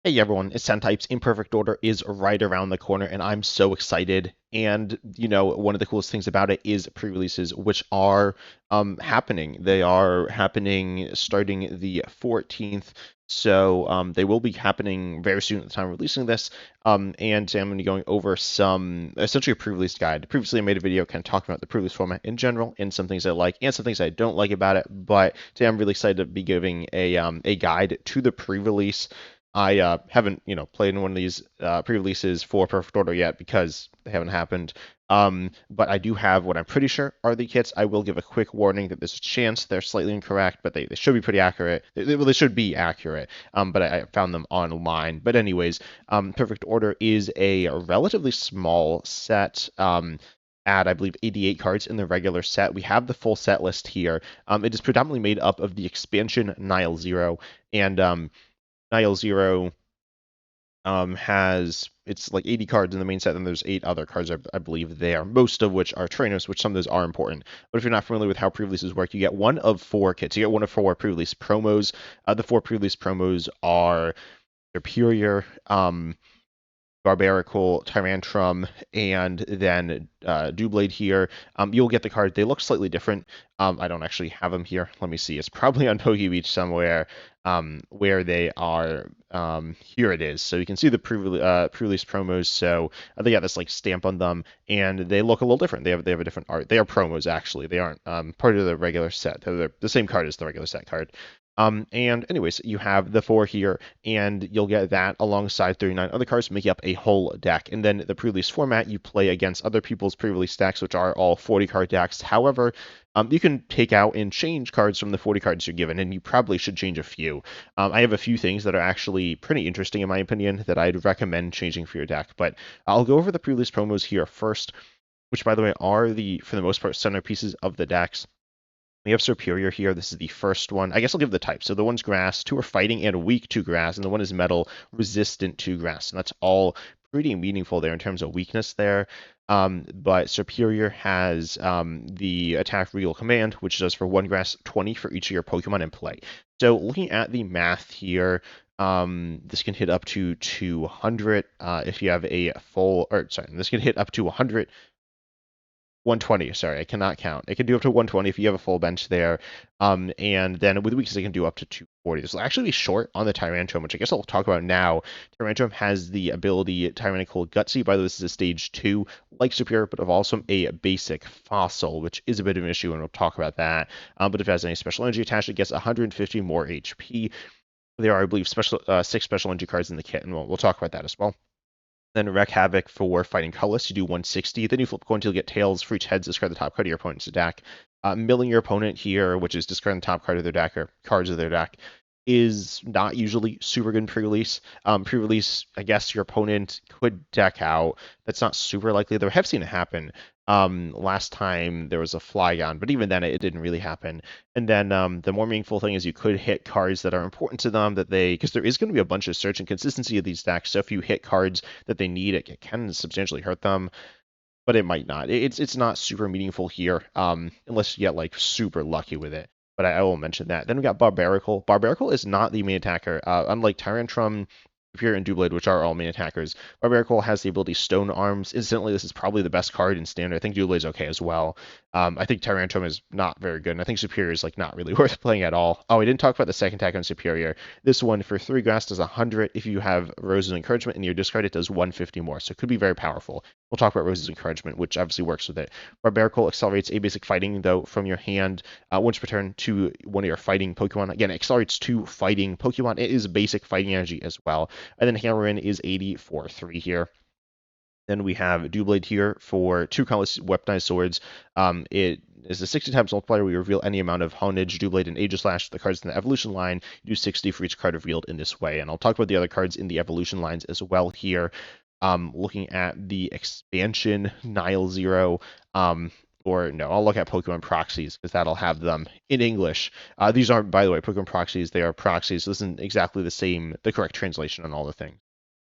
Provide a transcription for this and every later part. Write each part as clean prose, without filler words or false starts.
Hey everyone, it's 10 Types. Imperfect Order is right around the corner, and I'm so excited. And, one of the coolest things about it is pre-releases, which are happening. They are happening starting the 14th, so they will be happening very soon at the time of releasing this. And today I'm going to be going over essentially a pre-release guide. Previously, I made a video kind of talking about the pre-release format in general, and some things I like, and some things I don't like about it. But today I'm really excited to be giving a guide to the pre-release. I haven't, played in one of these pre-releases for Perfect Order yet because they haven't happened. But I do have what I'm pretty sure are the kits. I will give a quick warning that there's a chance they're slightly incorrect, but they should be pretty accurate. Well, they should be accurate. But I found them online. But anyways, Perfect Order is a relatively small set. At I believe 88 cards in the regular set. We have the full set list here. It is predominantly made up of the expansion Nile Zero and Nile Zero has it's like 80 cards in the main set, and there's 8 other cards I believe there, most of which are trainers, which some of those are important. But if you're not familiar with how pre-releases work, you get one of 4 kits. You get one of 4 pre-release promos. The 4 pre-release promos are Superior, Barbarical, Tyrantrum, and then Doublade here. You'll get the card. They look slightly different. I don't actually have them here. Let me see. It's probably on PokeBeach somewhere where they are. Here it is. So you can see the pre-release promos. So they got this like stamp on them, and they look a little different. They have a different art. They are promos actually. They aren't part of the regular set. They're the same card as the regular set card. And anyways, you have the 4 here, and you'll get that alongside 39 other cards, making up a whole deck. And then the pre-release format, you play against other people's pre-release decks, which are all 40-card decks. However, you can take out and change cards from the 40 cards you're given, and you probably should change a few. I have a few things that are actually pretty interesting, in my opinion, that I'd recommend changing for your deck. But I'll go over the pre-release promos here first, which, by the way, are for the most part, centerpieces of the decks. We have Superior here. This is the first one. I guess I'll give the type. So the one's grass, 2 are fighting and weak to grass, and the one is metal, resistant to grass. And that's all pretty meaningful there in terms of weakness there. But Superior has the attack real command, which does for 1 grass, 20 for each of your Pokemon in play. So looking at the math here, this can hit up to 200 if you have a full, or sorry, this can hit up to 100 120, sorry, I cannot count. It can do up to 120 if you have a full bench there. And then with weakness, it can do up to 240. This will actually be short on the Tyrantrum, which I guess I'll talk about now. Tyrantrum has the ability Tyrannical Gutsy. By the way, this is a stage 2, like Superior, but of also a basic fossil, which is a bit of an issue, and we'll talk about that. But if it has any special energy attached, it gets 150 more HP. There are, I believe, 6 special energy cards in the kit, and we'll talk about that as well. Then Wreck Havoc for fighting colorless, you do 160. Then you flip a coin until you get tails. For each heads, discard the top card of your opponent's deck. Milling your opponent here, which is discarding the top card of their deck or cards of their deck, is not usually super good in pre-release. Pre-release, I guess your opponent could deck out. That's not super likely, though I have seen it happen. Last time there was a Flygon, but even then it didn't really happen. And then the more meaningful thing is you could hit cards that are important to them because there is going to be a bunch of search and consistency of these decks. So if you hit cards that they need, it can substantially hurt them, but it might not. It's not super meaningful here, unless you get like super lucky with it. But I will mention that. Then we got Barbarical. Barbarical is not the main attacker. Unlike Tyrantrum, Superior, and Doublade, which are all main attackers, Barbarical has the ability Stone Arms. Incidentally, this is probably the best card in Standard. I think Doublade's okay as well. I think Tyrantrum is not very good, and I think Superior is like not really worth playing at all. Oh, we didn't talk about the second attack on Superior. This one for 3 grass does 100. If you have Rose's Encouragement in your discard, it does 150 more, so it could be very powerful. We'll talk about Rose's Encouragement, which obviously works with it. Barbarical accelerates a basic fighting, though, from your hand once per turn to one of your fighting Pokemon. Again, it accelerates 2 fighting Pokemon. It is basic fighting energy as well. And then Hammer-In is 80 for 3 here. Then we have Doublade here for 2 colorless weaponized swords. It is a 60 times multiplier. We reveal any amount of Honage, Doublade, and Aegislash. The cards in the evolution line, you do 60 for each card revealed in this way. And I'll talk about the other cards in the evolution lines as well here. Looking at the expansion Nile Zero, or no, I'll look at Pokemon proxies because that'll have them in English. These aren't, by the way, Pokemon proxies. They are proxies. So this isn't exactly the correct translation on all the things.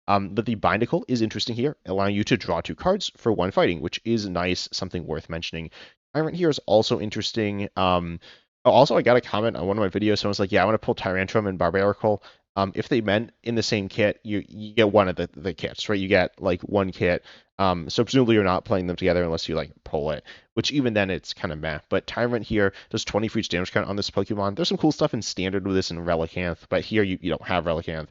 But the Bindicle is interesting here, allowing you to draw 2 cards for 1 fighting, which is nice, something worth mentioning. Tyrant here is also interesting. Also, I got a comment on one of my videos. Someone's like, yeah, I want to pull Tyrantrum and Barbarical. If they meant in the same kit, you get one of the kits, right? You get like one kit. So presumably you're not playing them together unless you like pull it, which even then it's kind of meh. But Tyrant here does 20 for each damage count on this Pokemon. There's some cool stuff in Standard with this and Relicanth, but here you don't have Relicanth.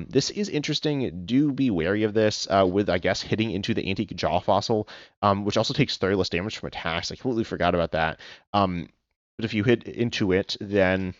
This is interesting. Do be wary of this with, I guess, hitting into the Antique Jaw Fossil, which also takes 30 less damage from attacks. I completely forgot about that. But if you hit into it, then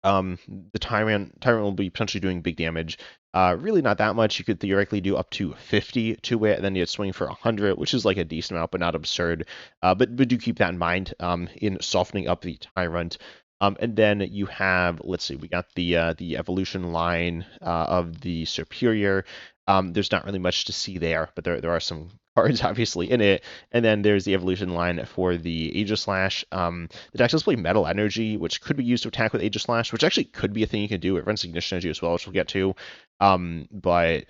the Tyrant will be potentially doing big damage. Really not that much. You could theoretically do up to 50 to it, and then you'd swing for 100, which is like a decent amount, but not absurd. But do keep that in mind in softening up the Tyrant. And then you have, let's see, we got the evolution line of the Superior. There's not really much to see there, but there are some cards obviously in it. And then there's the evolution line for the Aegislash. The deck does play Metal Energy, which could be used to attack with Aegislash, which actually could be a thing you can do. It runs Ignition Energy as well, which we'll get to. But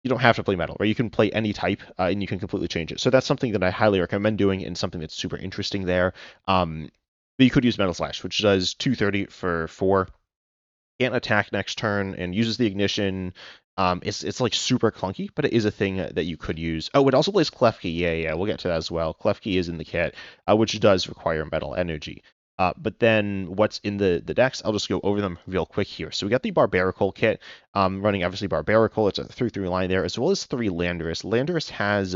you don't have to play Metal, right? You can play any type, and you can completely change it. So that's something that I highly recommend doing, and something that's super interesting there. But you could use Metal Slash, which does 230 for 4. Can't attack next turn and uses the ignition. It's like super clunky, but it is a thing that you could use. Oh, it also plays Klefki. Yeah, we'll get to that as well. Klefki is in the kit, which does require metal energy. But then what's in the decks, I'll just go over them real quick here. So we got the Barbaracle kit, running obviously Barbaracle. It's a 3/3 line there, as well as 3 Landorus. Landorus has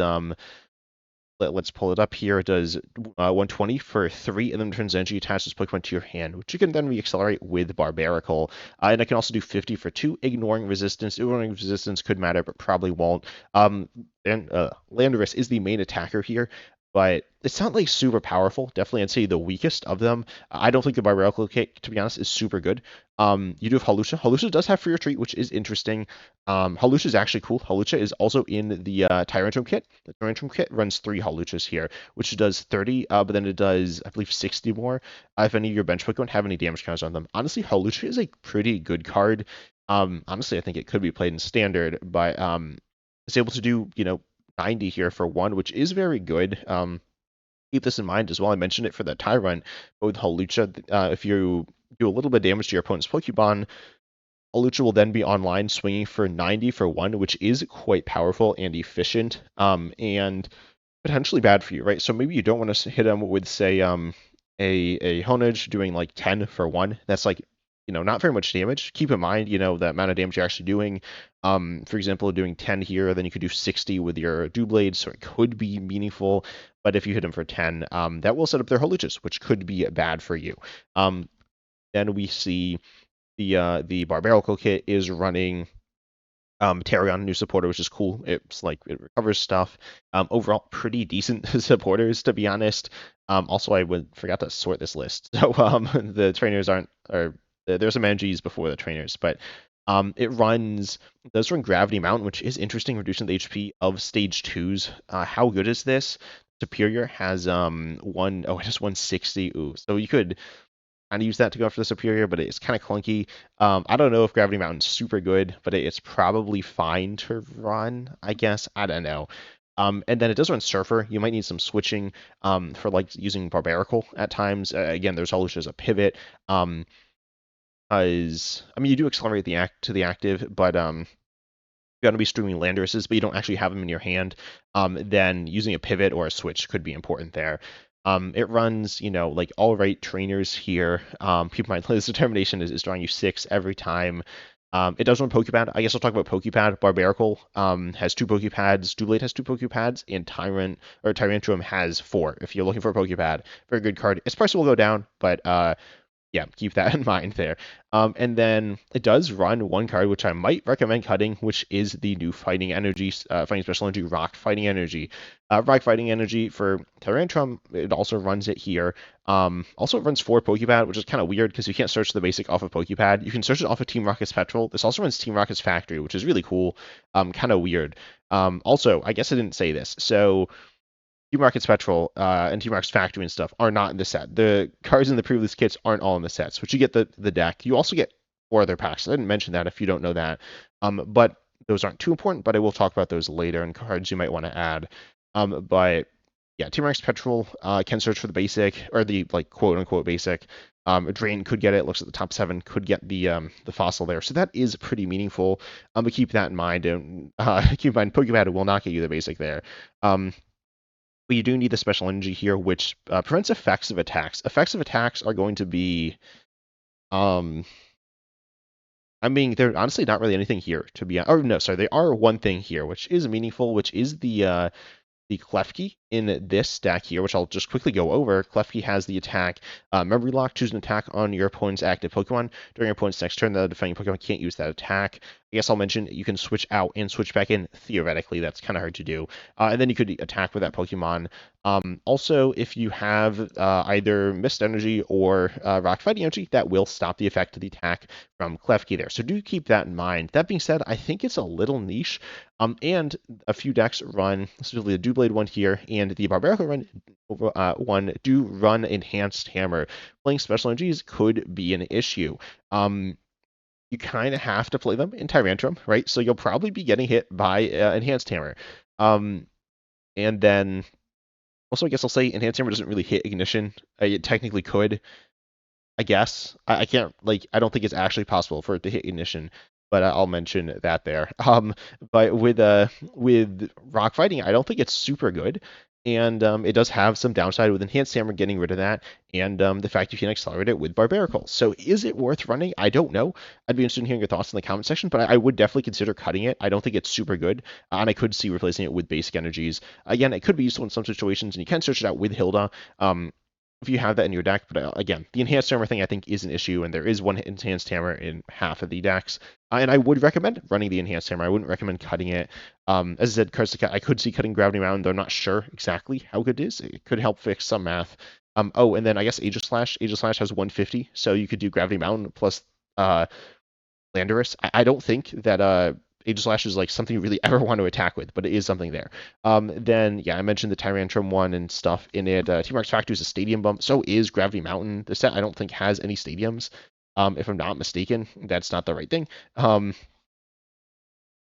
let's pull it up here. It does 120 for 3, and then turns energy attaches Pokemon to your hand, which you can then re-accelerate with Barbaracle. And I can also do 50 for 2, ignoring resistance. Ignoring resistance could matter, but probably won't. And Landorus is the main attacker here, but it's not like super powerful. Definitely, I'd say the weakest of them. I don't think the Barbaracle kit, to be honest, is super good. You do have Halusha. Halusha does have Free Retreat, which is interesting. Halusha is actually cool. Halusha is also in the Tyrantrum kit. The Tyrantrum kit runs 3 Haluchas here, which does 30, but then it does, I believe, 60 more if any of your bench Pokemon have any damage counters on them. Honestly, Halusha is a pretty good card. Honestly, I think it could be played in Standard, but it's able to do, 90 here for 1, which is very good. Keep this in mind as well. I mentioned it for the Tyrant, but with Halucha, if you do a little bit of damage to your opponent's Pokemon, Halucha will then be online swinging for 90 for 1, which is quite powerful and efficient, and potentially bad for you, right? So maybe you don't want to hit him with, say, a Honedge doing like 10 for 1. That's like, not very much damage. Keep in mind, the amount of damage you're actually doing. For example, doing 10 here, then you could do 60 with your Doublade, so it could be meaningful. But if you hit him for 10, that will set up their Haluchas, which could be bad for you. Then we see the Barbaracle kit is running Tarion, new supporter, which is cool. It's like it recovers stuff. Overall, pretty decent supporters, to be honest. Also, forgot to sort this list. So the trainers there's some energies before the trainers, but it does run Gravity Mountain, which is interesting, reducing the HP of stage 2s. How good is this? Superior has it has 160. Ooh, so you could kind of use that to go after the Superior, but it's kind of clunky. I don't know if Gravity Mountain's super good, but it's probably fine to run, I guess. I don't know. And then it does run Surfer. You might need some switching for like using Barbaracle at times. Again, there's Halucha as a pivot. You do accelerate to the active, but you're going to be streaming Landorus's, but you don't actually have them in your hand. Then using a pivot or a switch could be important there. It runs, like all right trainers here. Keep in mind, this determination is drawing you 6 every time. It does run Pokepad. I guess I'll talk about Pokepad. Barbaracle has 2 Pokepads. Doublade has 2 Pokepads, and Tyrantrum has 4. If you're looking for a Pokepad, very good card. Its price will go down, but yeah, keep that in mind there. And then it does run one card, which I might recommend cutting, which is the new Fighting Energy, Fighting Special Energy, Rock Fighting Energy. Rock Fighting Energy for Tyrantrum, it also runs it here. Also, it runs 4 Pokepad, which is kind of weird because you can't search the basic off of Pokepad. You can search it off of Team Rocket's Petrol. This also runs Team Rocket's Factory, which is really cool. Kind of weird. Also, I guess I didn't say this. So Team Rocket's Petrol and Team Rocket's Factory and stuff are not in the set. The cards in the pre-release kits aren't all in the sets, which you get the deck. You also get 4 other packs. I didn't mention that if you don't know that. But those aren't too important, but I will talk about those later and cards you might want to add. But yeah, Team Rocket's Petrol can search for the basic, or the like quote-unquote basic. Drain could get it. Looks at the top 7 could get the fossil there. So that is pretty meaningful. But keep that in mind. And keep in mind, Pokemon will not get you the basic there. But you do need the special energy here, which prevents effects of attacks. Effects of attacks are going to be, um, I mean, they're honestly not really anything here to be. Or no, sorry, they are one thing here, which is meaningful, which is the Klefki in this stack here, which I'll just quickly go over. Klefki has the attack Memory Lock. Choose an attack on your opponent's active Pokemon. During your opponent's next turn, the defending Pokemon can't use that attack. I guess I'll mention you can switch out and switch back in. Theoretically, that's kind of hard to do. And then you could attack with that Pokemon. Also, if you have either Mist Energy or Rock Fighting Energy, that will stop the effect of the attack from Klefki there. So do keep that in mind. That being said, I think it's a little niche. And a few decks run, specifically the Doublade one here and the Barbarical one do run Enhanced Hammer. Playing Special Energies could be an issue. You kind of have to play them in Tyrantrum, right? So you'll probably be getting hit by Enhanced Hammer. And then also, I guess I'll say Enhanced Hammer doesn't really hit Ignition. It technically could, I guess. I can't, like, I don't think it's actually possible for it to hit Ignition, but I'll mention that there. But with Rock Fighting, I don't think it's super good. And it does have some downside with Enhanced Hammer getting rid of that, and the fact you can accelerate it with Barbarical. So is it worth running? I don't know. I'd be interested in hearing your thoughts in the comment section, but I would definitely consider cutting it. I don't think it's super good, and I could see replacing it with basic energies. Again, it could be useful in some situations, and you can search it out with Hilda. If you have that in your deck, but again, the Enhanced Hammer thing I think is an issue, and there is one Enhanced Hammer in half of the decks. And I would recommend running the Enhanced Hammer. I wouldn't recommend cutting it. As I said, cards to cut, I could see cutting Gravity Mountain, though I'm not sure exactly how good it is. It could help fix some math. Oh, and then I guess Aegis-Slash. Aegis-Slash has 150, so you could do Gravity Mountain plus Landorus. I don't think that Aegis-Slash is like something you really ever want to attack with, but it is something there. Then, yeah, I mentioned the Tyrantrum one and stuff in it. T-Mark's Factory is a stadium bump. So is Gravity Mountain. The set I don't think has any stadiums. If I'm not mistaken, that's not the right thing.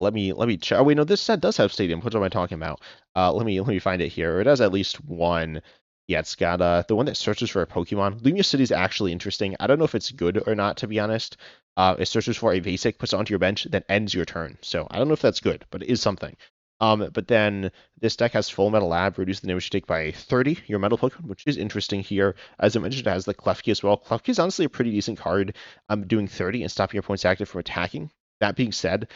Let me check. Oh wait, no, this set does have stadium. What am I talking about? Let me find it here. It has at least one. Yeah, it's got the one that searches for a Pokemon. Lumia City is actually interesting. I don't know if it's good or not, to be honest. It searches for a basic, puts it onto your bench, then ends your turn. So I don't know if that's good, but it is something. But then this deck has Full Metal Lab, reduce the damage you take by 30, your metal Pokemon, which is interesting here. As I mentioned, it has the Klefki as well. Klefki is honestly a pretty decent card, doing 30 and stopping your points active from attacking. That being said,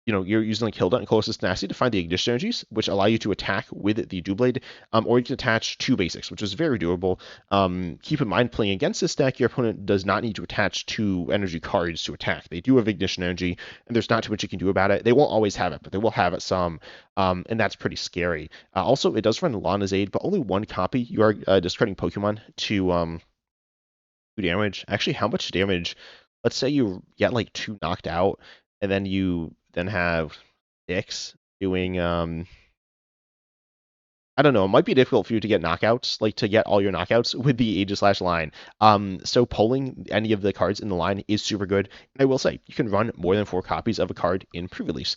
you're using like Hilda and Colossus Tenacity to find the Ignition energies, which allow you to attack with the Doublade, or you can attach 2 basics, which is very doable. Keep in mind, playing against this deck, your opponent does not need to attach 2 energy cards to attack. They do have Ignition energy, and there's not too much you can do about it. They won't always have it, but they will have it some, and that's pretty scary. Also, it does run Lana's Aid, but only 1 copy. You are discarding Pokemon to do damage. Actually, how much damage? Let's say you get like 2 knocked out, and then you have 6 doing I don't know, it might be difficult for you to get knockouts, like to get all your knockouts with the Aegis-Slash line. So pulling any of the cards in the line is super good. And I will say, you can run more than 4 copies of a card in pre-release.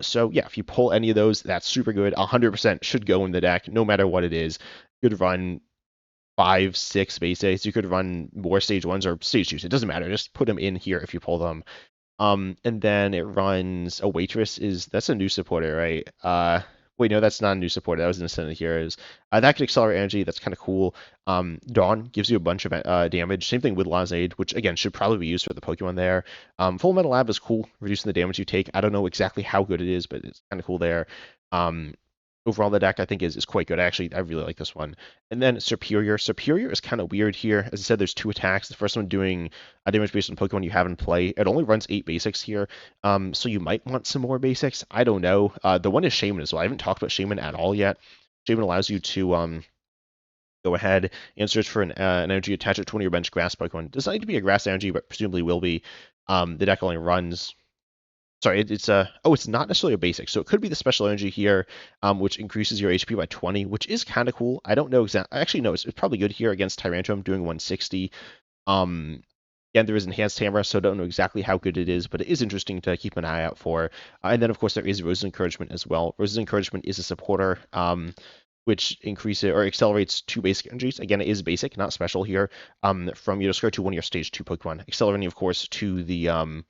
So yeah, if you pull any of those, that's super good. 100% should go in the deck, no matter what it is. You could run 5, 6 basics. You could run more stage 1s or stage 2s. It doesn't matter. Just put them in here if you pull them. And then it runs a Waitress. That's a new supporter, right? Wait, no, that's not a new supporter. That was an Ascendant Heroes. That could accelerate energy. That's kind of cool. Dawn gives you a bunch of damage. Same thing with Lana's Aid, which again should probably be used for the Pokemon there. Full Metal Lab is cool, reducing the damage you take. I don't know exactly how good it is, but it's kind of cool there. Overall, the deck I think is quite good. Actually, I really like this one. And then Superior. Superior is kind of weird here. As I said, there's 2 attacks. The first one doing damage based on Pokemon you have in play. It only runs 8 basics here, so you might want some more basics. I don't know. The one is Shaman as well. I haven't talked about Shaman at all yet. Shaman allows you to go ahead and search for an energy, attach it to one of your bench grass Pokemon. Does not need to be a grass energy, but presumably will be. The deck only runs. Sorry, it's not necessarily a basic, so it could be the special energy here, which increases your HP by 20, which is kind of cool. I don't know exactly. Actually, no, it's probably good here against Tyrantrum, doing 160. Again, there is Enhanced Hammer, so I don't know exactly how good it is, but it is interesting to keep an eye out for. And then, of course, there is Rose's Encouragement as well. Rose's Encouragement is a supporter, which increases or accelerates 2 basic energies. Again, it is basic, not special here. From your discard to one of your stage 2 Pokemon, accelerating, of course, to the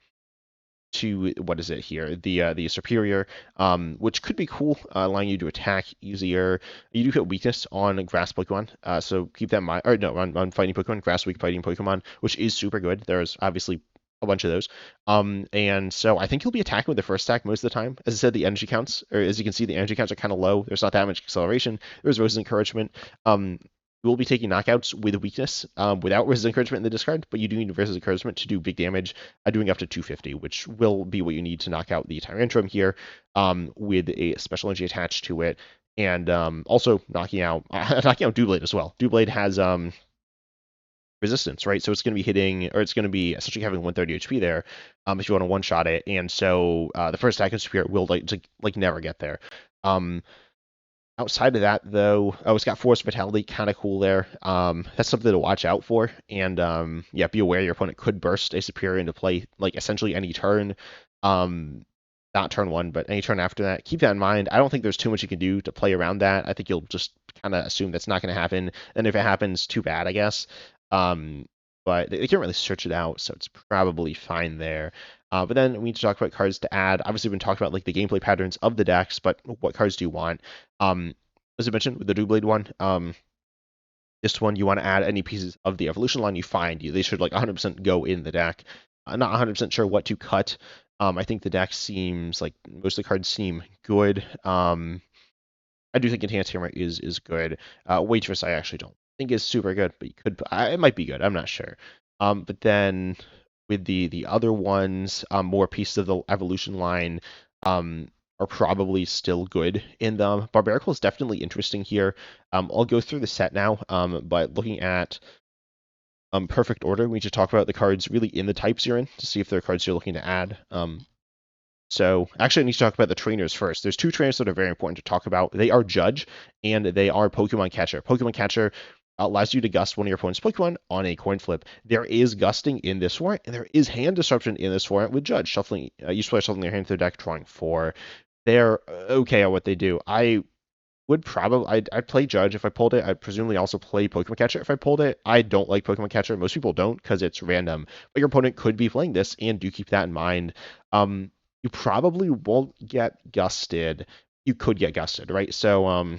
to what is it here? The superior, which could be cool, allowing you to attack easier. You do hit weakness on grass Pokemon, so keep that in mind. Or no, on fighting Pokemon, grass weak fighting Pokemon, which is super good. There's obviously a bunch of those. And so I think you'll be attacking with the first attack most of the time. As I said, the energy counts, or as you can see, the energy counts are kind of low. There's not that much acceleration. There's Rose's encouragement. You will be taking knockouts with weakness without Rose's encouragement in the discard, but you do need Rose's encouragement to do big damage, doing up to 250, which will be what you need to knock out the Tyrantrum here with a special energy attached to it. And also knocking out Doublade as well. Doublade has resistance, right? So it's going to be hitting, or it's going to be essentially having 130 HP there if you want to one-shot it. And so the first attack of Spirit will like never get there. Outside of that, though, it's got Force Vitality, kind of cool there. That's something to watch out for. And yeah, be aware your opponent could burst a Superior into play, like essentially any turn. Not turn 1, but any turn after that. Keep that in mind. I don't think there's too much you can do to play around that. I think you'll just kind of assume that's not going to happen. And if it happens, too bad, I guess. But they can't really search it out, so it's probably fine there. But then we need to talk about cards to add. Obviously, we've been talking about like the gameplay patterns of the decks, but what cards do you want? As I mentioned with the Doublade one, this one you want to add any pieces of the evolution line you find. They should like 100% go in the deck. I'm not 100% sure what to cut. I think the deck seems like most of the cards seem good. I do think Enhanced Hammer is good. Waitress I actually don't think is super good, but you could it might be good. I'm not sure. But then with the other ones, more pieces of the evolution line are probably still good in them. Barbarical is definitely interesting here. I'll go through the set now, but looking at perfect order, we need to talk about the cards really in the types you're in to see if there are cards you're looking to add. So actually, I need to talk about the trainers first. There's 2 trainers that are very important to talk about. They are Judge, and they are Pokemon Catcher. Pokemon Catcher allows you to gust one of your opponent's Pokemon on a coin flip. There is gusting in this warrant, and there is hand disruption in this warrant with Judge. Shuffling, you shuffling your hand to their deck, drawing 4. They're okay at what they do. I would probably I'd play Judge if I pulled it. I'd presumably also play Pokemon Catcher if I pulled it. I don't like Pokemon Catcher. Most people don't because it's random. But your opponent could be playing this, and do keep that in mind. You probably won't get gusted. You could get gusted, right? So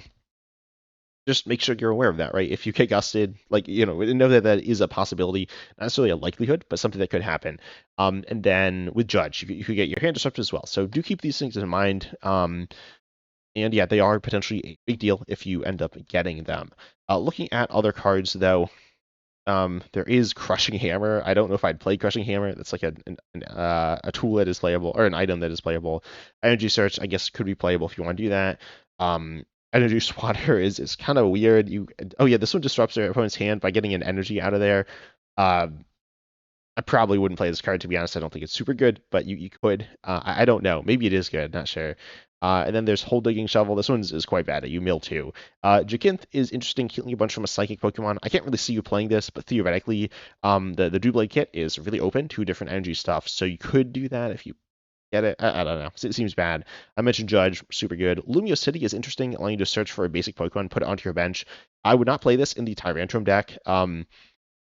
just make sure you're aware of that, right? If you get gusted, like, know that that is a possibility, not necessarily a likelihood, but something that could happen. And then with Judge, you could get your hand disrupted as well. So do keep these things in mind. And yeah, they are potentially a big deal if you end up getting them. Looking at other cards, though, there is Crushing Hammer. I don't know if I'd play Crushing Hammer. That's like a tool that is playable, or an item that is playable. Energy Search, I guess, could be playable if you want to do that. Energy Swatter is kind of weird. Oh yeah, this one disrupts your opponent's hand by getting an energy out of there. I probably wouldn't play this card, to be honest. I don't think it's super good, but you could. I don't know. Maybe it is good. Not sure. And then there's Hole Digging Shovel. This one is quite bad. You mill 2. Jacinth is interesting, killing a bunch from a Psychic Pokemon. I can't really see you playing this, but theoretically, the Doublade kit is really open to different energy stuff, so you could do that if you get it. I don't know. It seems bad. I mentioned Judge, super good. Lumio City is interesting, allowing you to search for a basic Pokemon, put it onto your bench. I would not play this in the Tyrantrum deck.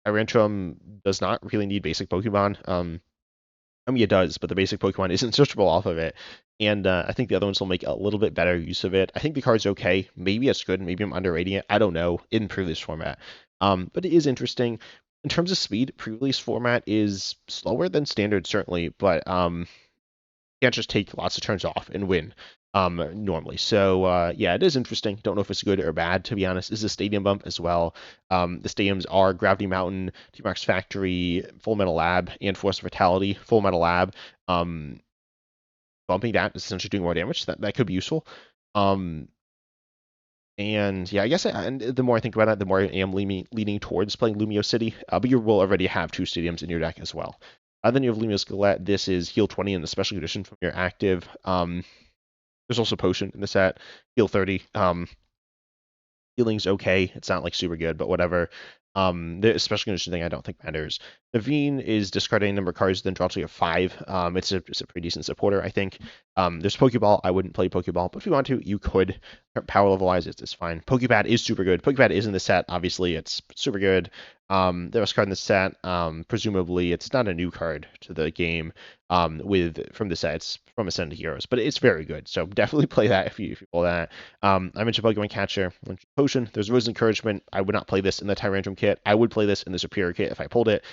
Tyrantrum does not really need basic Pokemon. I mean, it does, but the basic Pokemon isn't searchable off of it. And I think the other ones will make a little bit better use of it. I think the card's okay. Maybe it's good. Maybe I'm underrating it. I don't know in previous format. But it is interesting. In terms of speed, pre-release format is slower than standard, certainly, but you can't just take lots of turns off and win normally. So yeah, it is interesting. Don't know if it's good or bad, to be honest. This is a stadium bump as well. The stadiums are Gravity Mountain, T-Max Factory, Full Metal Lab, and Force Vitality. Full Metal Lab. Bumping that is essentially doing more damage. That could be useful. And yeah, I guess and the more I think about it, the more I am leaning towards playing Lumio City. But you will already have 2 stadiums in your deck as well. Then you have Lumio Skelet. This is heal 20 in the special condition from your active. There's also Potion in the set. Heal 30. Healing's okay. It's not like super good, but whatever. The special condition thing I don't think matters. Naveen is discarding a number of cards, then draws to a 5. It's a pretty decent supporter, I think. There's Pokeball. I wouldn't play Pokeball, but if you want to, you could. Power level wise, it's fine. Pokepad is super good. Pokepad is in the set, obviously, it's super good. There was a card in the set. Presumably, it's not a new card to the game. With from the set, it's from Ascended Heroes, but it's very good. So definitely play that if you pull that. I mentioned Pokemon Catcher, Potion. There's Rose Encouragement. I would not play this in the Tyrantrum kit. I would play this in the Superior kit if I pulled it.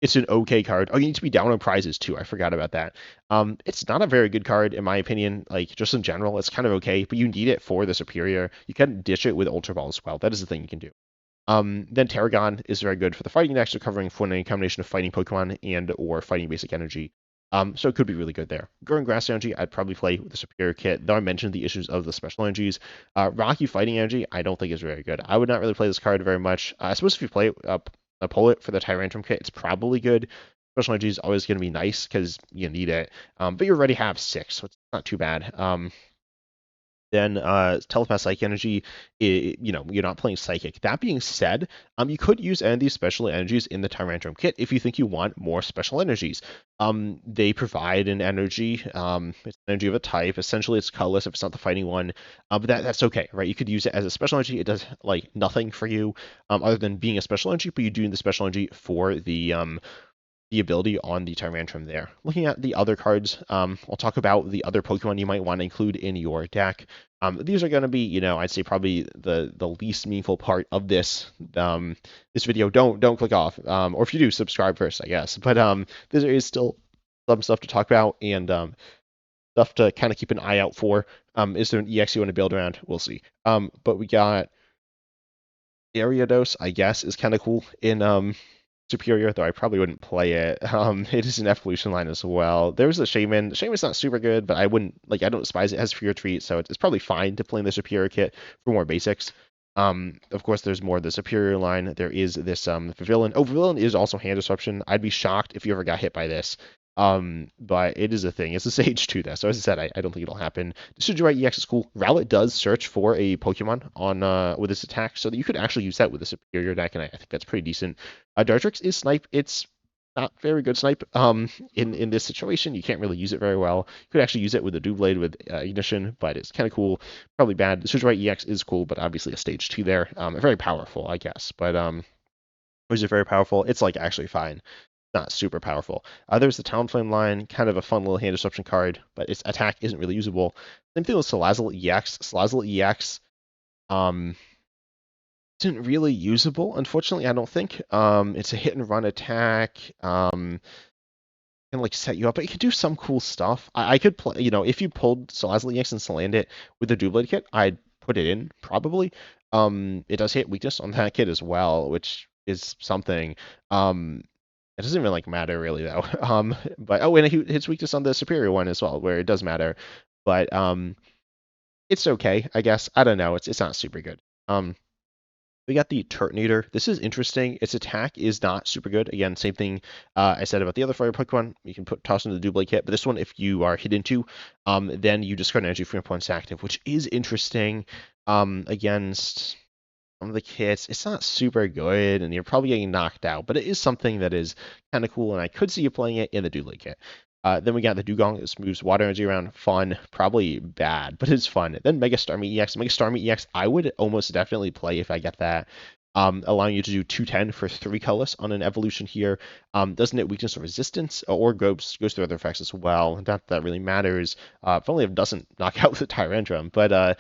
It's an okay card. Oh, you need to be down on prizes too. I forgot about that. It's not a very good card in my opinion. Like just in general, it's kind of okay, but you need it for the Superior. You can dish it with Ultra Ball as well. That is the thing you can do. Then Tarragon is very good for the fighting decks, recovering for any combination of fighting Pokemon and or fighting basic energy. So it could be really good there. Growing Grass Energy, I'd probably play with the Superior kit, though I mentioned the issues of the special energies. Rocky Fighting Energy, I don't think is very good. I would not really play this card very much. I suppose if you play pull it for the Tyrantrum kit, it's probably good. Special energy is always going to be nice because you need it. But you already have 6, so it's not too bad. Then Telepath Psychic Energy, you're not playing Psychic. That being said, you could use any of these special energies in the Tyrantrum kit if you think you want more special energies. They provide an energy. It's an energy of a type. Essentially, it's colorless if it's not the fighting one. But that's okay, right? You could use it as a special energy. It does like nothing for you other than being a special energy, but you do need the special energy for the ability on the Tyrantrum there. Looking at the other cards, I'll talk about the other Pokemon you might want to include in your deck. These are going to be, I'd say probably the least meaningful part of this video. Don't click off, or if you do, subscribe first, I guess. But there is still some stuff to talk about and stuff to kind of keep an eye out for. Is there an EX you want to build around? We'll see. But we got Ariados, I guess, is kind of cool in Superior, though I probably wouldn't play it. It is an evolution line as well. There's a Shaman. The Shaman's not super good, but I don't despise it. It has Fear Treat, so it's probably fine to play in the Superior kit for more basics. Of course, there's more of the Superior line. There is this Villain. Oh, Villain is also Hand Disruption. I'd be shocked if you ever got hit by this. But it is a thing. It's a Sage 2 though, so as I said, I don't think it'll happen. Decidueye EX is cool. Rowlet does search for a Pokemon on with this attack, so that you could actually use that with a Superior deck, and I think that's pretty decent. Dartrix is Snipe. It's not very good Snipe. In this situation, you can't really use it very well. You could actually use it with a Doublade with Ignition, but it's kind of cool. Probably bad. Decidueye EX is cool, but obviously a stage 2 there. Very powerful, I guess, but is it very powerful? It's like actually fine. Not super powerful. There's the Talonflame line, kind of a fun little hand disruption card, but its attack isn't really usable. Same thing with Salazzle EX. Salazzle EX isn't really usable, unfortunately, I don't think. It's a hit and run attack. Can like set you up, but it could do some cool stuff. I could play, if you pulled Salazzle EX and Salandit it with the Doublade kit, I'd put it in probably. It does hit weakness on that kit as well, which is something. It doesn't even like matter really though. But and it hits weakness on the Superior one as well, where it does matter. But it's okay, I guess. I don't know. It's not super good. We got the Turtonator. This is interesting. Its attack is not super good. Again, same thing I said about the other fire Pokemon. You can toss into the Doublade kit, but this one, if you are hit into, then you discard energy from your opponent's active, which is interesting against some of the kits. It's not super good, and you're probably getting knocked out, but it is something that is kind of cool, and I could see you playing it in the Doublade kit. Then we got the Dugong. This moves water energy around. Fun. Probably bad, but it's fun. Then Mega Starmie EX. Mega Starmie EX, I would almost definitely play if I get that. Allowing you to do 210 for 3 colors on an evolution here. Doesn't it weakness or resistance, or goes through other effects as well? Not that really matters. If only it doesn't knock out the Tyrantrum, but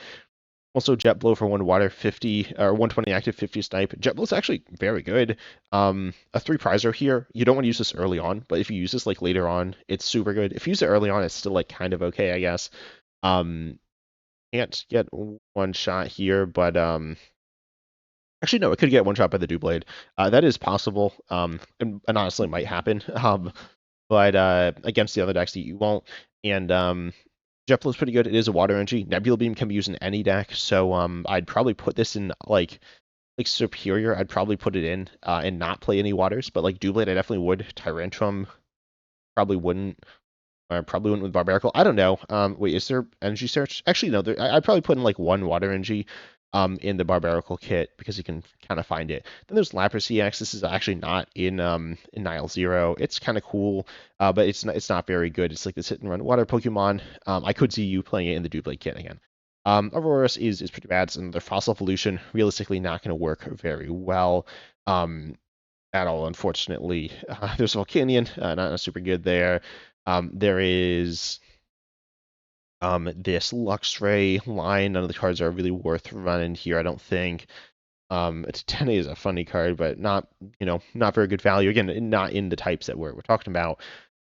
also Jet Blow for 1 water, 50 or 120 active, 50 snipe. Jet Blow is actually very good. A 3 prizer here. You don't want to use this early on, but if you use this like later on, it's super good. If you use it early on, it's still like kind of okay, I guess. Can't get one shot here, but actually no, it could get one shot by the Doublade. That is possible. And honestly, it might happen. But against the other decks, you won't. And Jet Flow is pretty good. It is a water energy. Nebula Beam can be used in any deck, so I'd probably put this in like Superior. I'd probably put it in and not play any waters, but like Doublade, I definitely would. Tyrantrum probably wouldn't. Or probably wouldn't with Barbaracle. I don't know. Wait, is there energy search? Actually, no. I'd probably put in like 1 water energy. in the Barbarical kit because you can kind of find it. Then there's Lapras EX. This is actually not in Nile Zero. It's kind of cool, but it's not very good. It's like this hit and run water Pokemon. I could see you playing it in the Doublade kit again. Aurorus is pretty bad. It's another fossil evolution. Realistically, not going to work very well at all, unfortunately. There's Volcanion, not super good there. There is this Luxray line. None of the cards are really worth running here, I don't think. It's 10A is a funny card, but not, not very good value. Again, not in the types that we're talking about.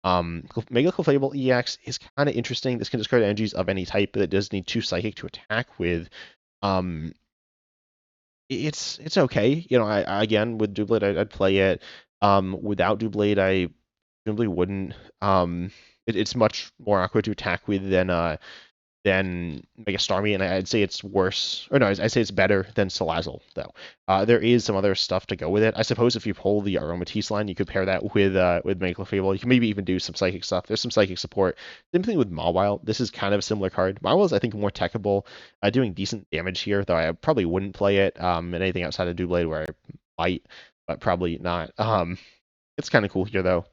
Mega Clefable EX is kind of interesting. This can discard energies of any type, but it does need 2 Psychic to attack with. Um, it's okay. Again, with Doublade, I'd play it. Without Doublade, I simply wouldn't. It's much more awkward to attack with than Mega Starmie, and I'd say it's worse, or no, I'd say it's better than Salazzle, though. There is some other stuff to go with it. I suppose if you pull the Aromatisse line, you could pair that with Mega Clefable. You can maybe even do some Psychic stuff. There's some Psychic support. Same thing with Mawile. This is kind of a similar card. Mawile is, I think, more techable, doing decent damage here, though I probably wouldn't play it in anything outside of Doublade where I might, but probably not. It's kind of cool here, though.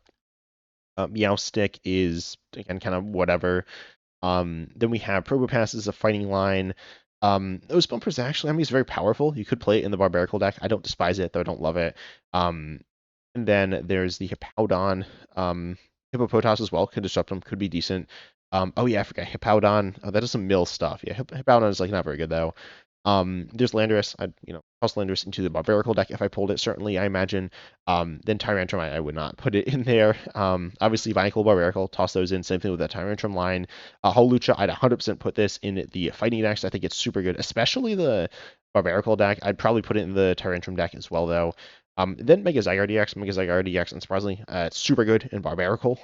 Meowstic is, again, kind of whatever. Then we have Probopass as a fighting line. Those bumpers actually, I mean, it's very powerful. You could play it in the Barbarical deck. I don't despise it, though I don't love it. And then there's the Hippowdon. Hippopotas as well. Could disrupt them. Could be decent. Oh yeah, I forgot Hippowdon. Oh, that is some mill stuff. Yeah, Hippowdon is like not very good though. There's Landorus. I'd toss Landorus into the Barbarical deck if I pulled it. Certainly, I imagine. Then Tyrantrum, I would not put it in there. Obviously, Binacle, Barbarical, toss those in. Same thing with that Tyrantrum line. Holucha, I'd 100% put this in the Fighting decks. I think it's super good, especially the Barbarical deck. I'd probably put it in the Tyrantrum deck as well, though. Then Mega Zygarde EX, and surprisingly, it's super good in Barbarical.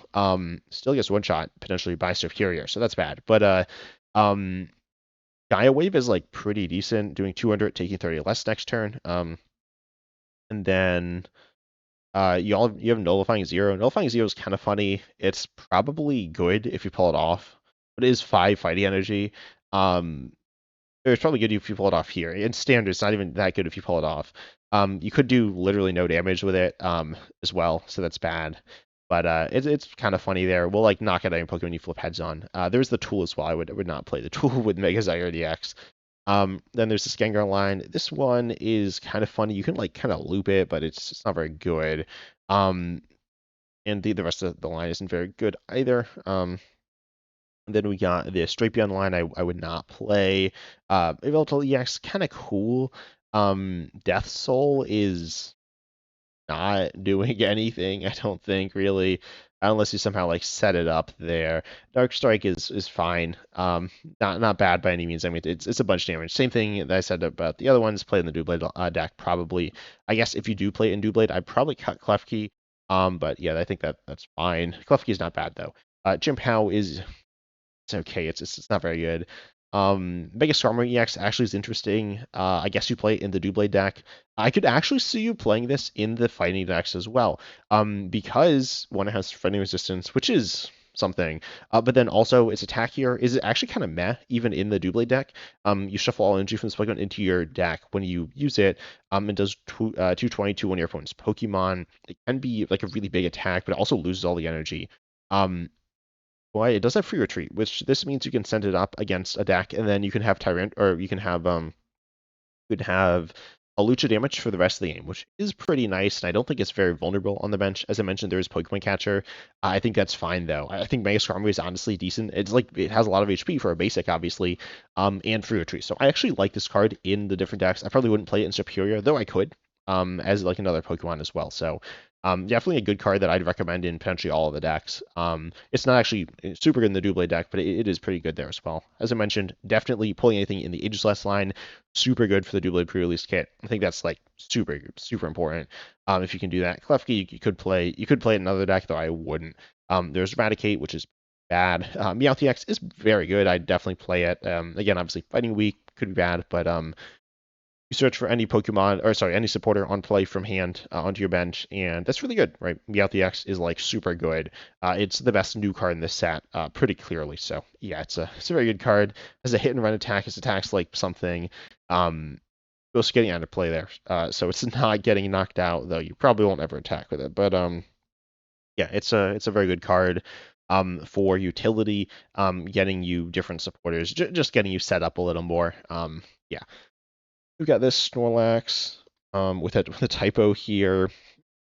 Still gets one shot potentially by Superior, so that's bad. But Gaia Wave is like pretty decent, doing 200, taking 30 less next turn. And then you have Nullifying Zero. Nullifying Zero is kind of funny. It's probably good if you pull it off, but it is 5 fighting energy. It's probably good if you pull it off here. In standard, it's not even that good if you pull it off. You could do literally no damage with it as well, so that's bad. But it's kind of funny there. We'll like knock out any Pokemon you flip heads on. There's the tool as well. I would not play the tool with Mega Zygarde X. Then there's the Gengar line. This one is kind of funny. You can like kind of loop it, but it's not very good. And the rest of the line isn't very good either. And then we got the Drapion line. I would not play. Yveltal EX kind of cool. Death Soul is not doing anything, I don't think, really, unless you somehow like set it up there. Dark Strike is fine. Not bad by any means. I mean, it's a bunch of damage. Same thing that I said about the other ones. Play in the Doublade deck, probably. I guess if you do play in Doublade, I'd probably cut Klefki. But yeah, I think that's fine. Klefki is not bad though. Chimpow is it's okay. It's not very good. Mega Skarmory EX actually is interesting. I guess you play it in the Doublade deck. I could actually see you playing this in the fighting decks as well. Because one it has fighting resistance, which is something. But then also its attack here is actually kind of meh, even in the Doublade deck. You shuffle all energy from this Pokemon into your deck when you use it. It does 220 to one of your opponent's Pokemon. It can be like a really big attack, but it also loses all the energy. Why it does have free retreat, which this means you can send it up against a deck, and then you can have Tyrant, or you can have a Lucha damage for the rest of the game, which is pretty nice, and I don't think it's very vulnerable on the bench. As I mentioned, there is Pokemon Catcher. I think that's fine though. I think Mega Skarmory is honestly decent. It's like it has a lot of HP for a basic, obviously, and free retreat. So I actually like this card in the different decks. I probably wouldn't play it in Superior, though I could, as like another Pokemon as well. So definitely a good card that I'd recommend in potentially all of the decks. It's not actually super good in the Doublade deck, but it is pretty good there as well. As I mentioned, definitely pulling anything in the Ageless line, super good for the Doublade pre-release kit. I think that's like super important. If you can do that, Klefki you could play it in another deck, though I wouldn't. There's Eradicate, which is bad. Meowth EX is very good. I'd definitely play it. Again, obviously fighting weak could be bad, but You search for any Pokemon, or sorry, any supporter on play from hand onto your bench, and that's really good, right? Meowth EX is like super good. It's the best new card in this set, pretty clearly. So yeah, it's a very good card. Has a hit and run attack. It attacks like something. Just getting out of play there. So it's not getting knocked out, though you probably won't ever attack with it. But yeah, it's a very good card. For utility, getting you different supporters, just getting you set up a little more. Yeah, we've got this Snorlax with a typo here.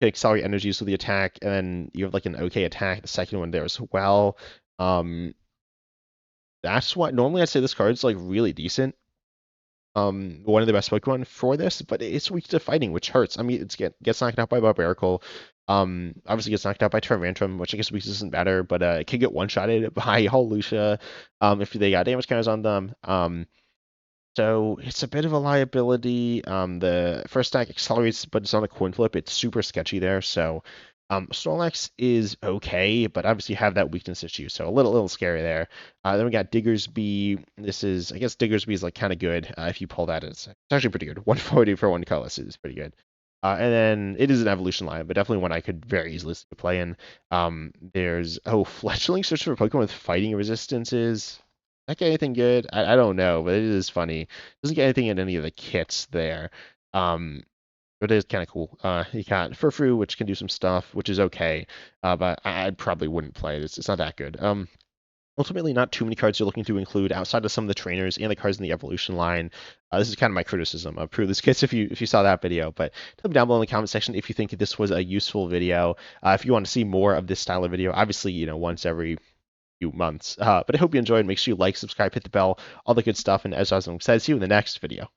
Can accelerate energies with the attack, and then you have like an okay attack. The second one there as well. Um, that's why normally I'd say this card's like really decent. One of the best Pokemon for this, but it's weak to fighting, which hurts. I mean, gets knocked out by Barbaracle. Obviously gets knocked out by Tyrantrum, which I guess weakness isn't better, but it can get one-shotted by Hawlucha, if they got damage counters on them. So it's a bit of a liability. The first stack accelerates, but it's on a coin flip. It's super sketchy there. So Snorlax is okay, but obviously you have that weakness issue. So a little scary there. Then we got Diggersby. I guess Diggersby is like kind of good. If you pull that, it's actually pretty good. 140 for one colorless is pretty good. And then it is an evolution line, but definitely one I could very easily see play in. There's Fletchling search for Pokemon with fighting resistances. Not get anything good. I don't know, but it is funny. Doesn't get anything in any of the kits there. But it is kind of cool. You got Furfrou, which can do some stuff, which is okay. But I probably wouldn't play it. It's not that good. Ultimately, not too many cards you're looking to include outside of some of the trainers and the cards in the evolution line. This is kind of my criticism of Prerelease kits if you saw that video. But tell me down below in the comment section if you think this was a useful video. If you want to see more of this style of video, obviously, once every few months. But I hope you enjoyed. Make sure you like, subscribe, hit the bell, all the good stuff. And as always, I'm excited to see you in the next video.